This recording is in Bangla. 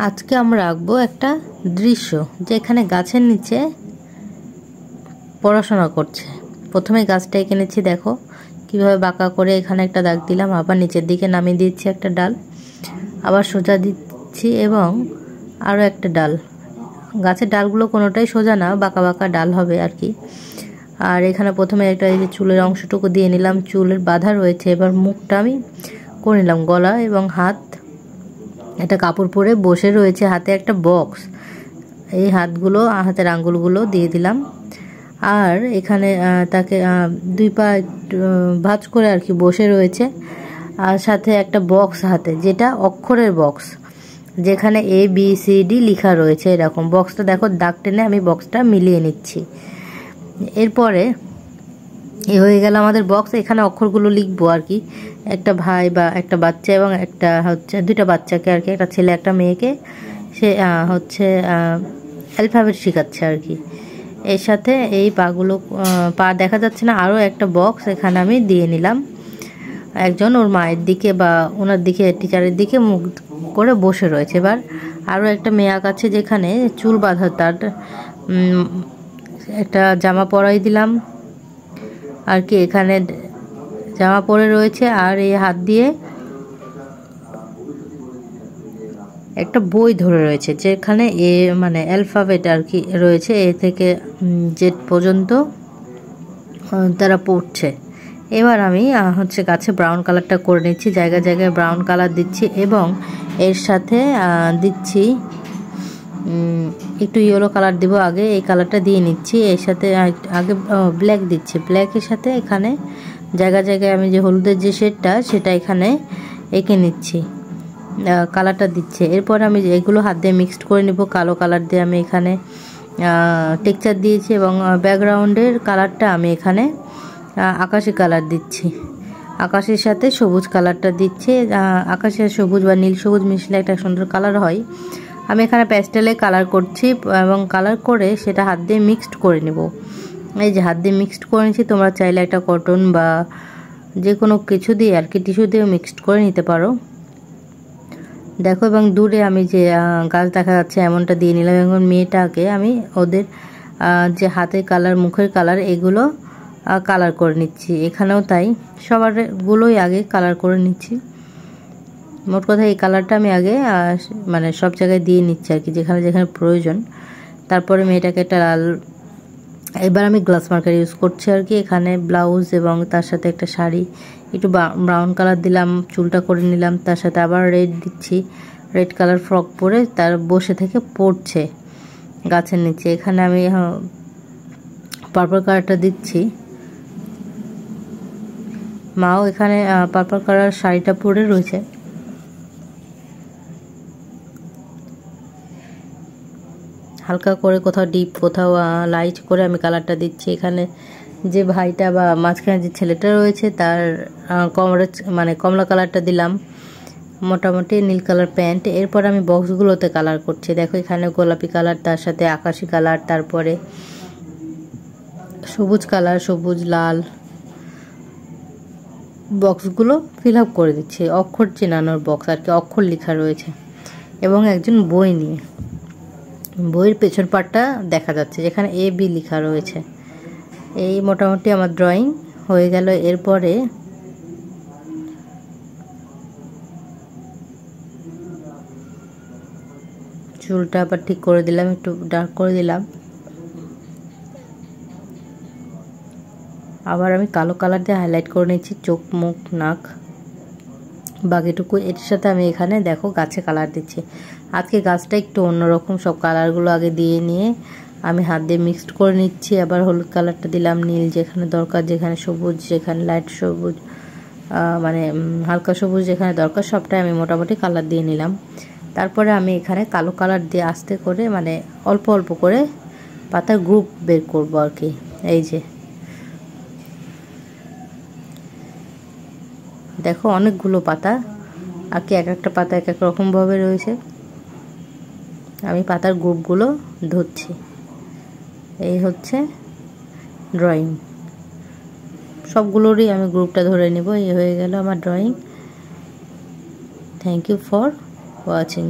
আজকে আমরা আঁকবো একটা দৃশ্য যেখানে গাছের নিচে পড়াশোনা করছে। প্রথমে গাছটা এঁকে নিচ্ছি, দেখো কিভাবে বাঁকা করে এখানে একটা দাগ দিলাম, আবার নিচের দিকে নামিয়ে দিচ্ছি একটা ডাল, আবার সোজা দিচ্ছি এবং আরও একটা ডাল। গাছের ডালগুলো কোনোটাই সোজা না, বাঁকা বাঁকা ডাল হবে আর কি। আর এখানে প্রথমে একটা এই যে চুলের অংশটুকু দিয়ে নিলাম, চুলের বাঁধা রয়েছে। এবার মুখটা আমি করে নিলাম, গলা এবং হাত একটা কাপড় পরে বসে রয়েছে, হাতে একটা বক্স। এই হাতগুলো, হাতের আঙ্গুলগুলো দিয়ে দিলাম। আর এখানে তাকে দুই পা ভাঁজ করে আর কি বসে রয়েছে, আর সাথে একটা বক্স হাতে, যেটা অক্ষরের বক্স, যেখানে ABCD লেখা রয়েছে। এরকম বক্সটা দেখো, দাগ টেনে আমি বক্সটা মিলিয়ে নিচ্ছি। এরপরে এ হয়ে গেল আমাদের বক্স। এখানে অক্ষরগুলো লিখবো আর কি। একটা ভাই বা একটা বাচ্চা এবং একটা হচ্ছে দুইটা বাচ্চাকে আর কি, একটা ছেলে একটা মেয়েকে সে হচ্ছে অ্যালফাবেট শেখাচ্ছে আর কি। এর সাথে এই পাগুলো পা দেখা যাচ্ছে না, আরও একটা বক্স এখানে আমি দিয়ে নিলাম। একজন ওর মায়ের দিকে বা ওনার দিকে, টিচারের দিকে মুখ করে বসে রয়েছে। এবার আরও একটা মেয়ে আঁকাচ্ছে, যেখানে চুল বাঁধা, তার একটা জামা পরাই দিলাম আর কি। এখানে জামা পরে রয়েছে আর এই হাত দিয়ে একটা বই ধরে রয়েছে, যেখানে এ মানে অ্যালফাবেট আর কি রয়েছে, এ থেকে জেড পর্যন্ত তারা পড়ছে। এবার আমি হচ্ছে গাছে ব্রাউন কালারটা করে নিচ্ছি, জায়গায় জায়গায় ব্রাউন কালার দিচ্ছি এবং এর সাথে দিচ্ছি একটু ইয়েলো কালার দিব আগে, এই কালারটা দিয়ে নিচ্ছি। এর সাথে আগে ব্ল্যাক দিচ্ছি, ব্ল্যাকের সাথে এখানে জায়গায় জায়গায় আমি যে হলুদের যে শেডটা, সেটা এখানে এঁকে নিচ্ছি, কালারটা দিচ্ছে। এরপর আমি এগুলো হাত দিয়ে মিক্সড করে নিব। কালো কালার দিয়ে আমি এখানে টেক্সচার দিয়েছি এবং ব্যাকগ্রাউন্ডের কালারটা আমি এখানে আকাশি কালার দিচ্ছি, আকাশের সাথে সবুজ কালারটা দিচ্ছি। আকাশের সবুজ বা নীল সবুজ মিশলে একটা সুন্দর কালার হয়। আমি এখানে প্যাস্টেলে কালার করছি এবং কালার করে সেটা হাত দিয়ে মিক্সড করে নেব। এই যে হাত দিয়ে মিক্সড করে নিচ্ছি, তোমরা চাইলে একটা কটন বা যে কোনো কিছু দিয়ে আর কি, টিস্যু দিয়েও মিক্সড করে নিতে পারো। দেখো, এবং দূরে আমি যে গাছ দেখা যাচ্ছে এমনটা দিয়ে নিলাম। এবং মেয়েটাকে আমি ওদের যে হাতের কালার, মুখের কালার, এগুলো কালার করে নিচ্ছি। এখানেও তাই, সবারগুলোই আগে কালার করে নিচ্ছি। মোট কথা এই কালারটা আমি আগে মানে সব জায়গায় দিয়ে নিচ্ছি আর কি, যেখানে যেখানে প্রয়োজন। তারপরে মেয়েটাকে একটা লাল, এবার আমি গ্লাস মার্কার ইউজ করছি আর কি। এখানে ব্লাউজ এবং তার সাথে একটা শাড়ি, একটু ব্রাউন কালার দিলাম, চুলটা করে নিলাম, তার সাথে আবার রেড দিচ্ছি। রেড কালার ফ্রক পরে তার বসে থেকে পড়ছে গাছের নিচে। এখানে আমি পার্পল কালারটা দিচ্ছি। মাও এখানে পার্পল কালার শাড়িটা পরে রয়েছে। হালকা করে কোথাও ডিপ, কোথাও লাইট করে আমি কালারটা দিচ্ছি। এখানে যে ভাইটা বা মাঝখানে যে ছেলেটা রয়েছে, তার কমলা কালারটা দিলাম, মোটামুটি নীল কালার প্যান্ট। এরপর আমি বক্সগুলোতে কালার করছি। দেখো, এখানে গোলাপি কালার, তার সাথে আকাশি কালার, তারপরে সবুজ কালার, সবুজ লাল, বক্সগুলো ফিল আপ করে দিচ্ছি। অক্ষর চেনানোর বক্স আর কি, অক্ষর লেখা রয়েছে। এবং একজন বই নিয়ে, বইয়ের পেছন পাটটা দেখা যাচ্ছে, যেখানে AB লেখা রয়েছে। এই মোটামুটি আমার ড্রয়িং হয়ে গেল। এরপরে চুলটা আবার ঠিক করে দিলাম, একটু ডার্ক করে দিলাম। আবার আমি কালো কালার দিয়ে হাইলাইট করে নিচ্ছি চোখ, মুখ, নাক, বাকিটুকু। এর সাথে আমি এখানে দেখো গাছে কালার দিচ্ছি। আজকে গাছটা একটু অন্যরকম, সব কালারগুলো আগে দিয়ে নিয়ে আমি হাত দিয়ে মিক্সড করে নিচ্ছি। আবার হলুদ কালারটা দিলাম, নীল যেখানে দরকার, যেখানে সবুজ, যেখানে লাইট সবুজ, মানে হালকা সবুজ যেখানে দরকার, সবটাই আমি মোটামুটি কালার দিয়ে নিলাম। তারপরে আমি এখানে কালো কালার দিয়ে আস্তে করে, মানে অল্প অল্প করে পাতার গ্রুপ বের করবো আর কি। এই যে দেখো, অনেকগুলো পাতা আর কি, এক একটা পাতা এক এক রকমভাবে রয়েছে। আমি পাতার গ্রুপগুলো ধরছি। এই হচ্ছে ড্রয়িং, সবগুলোরই আমি গ্রুপটা ধরে নেব। এই হয়ে গেল আমার drawing. Thank you for watching.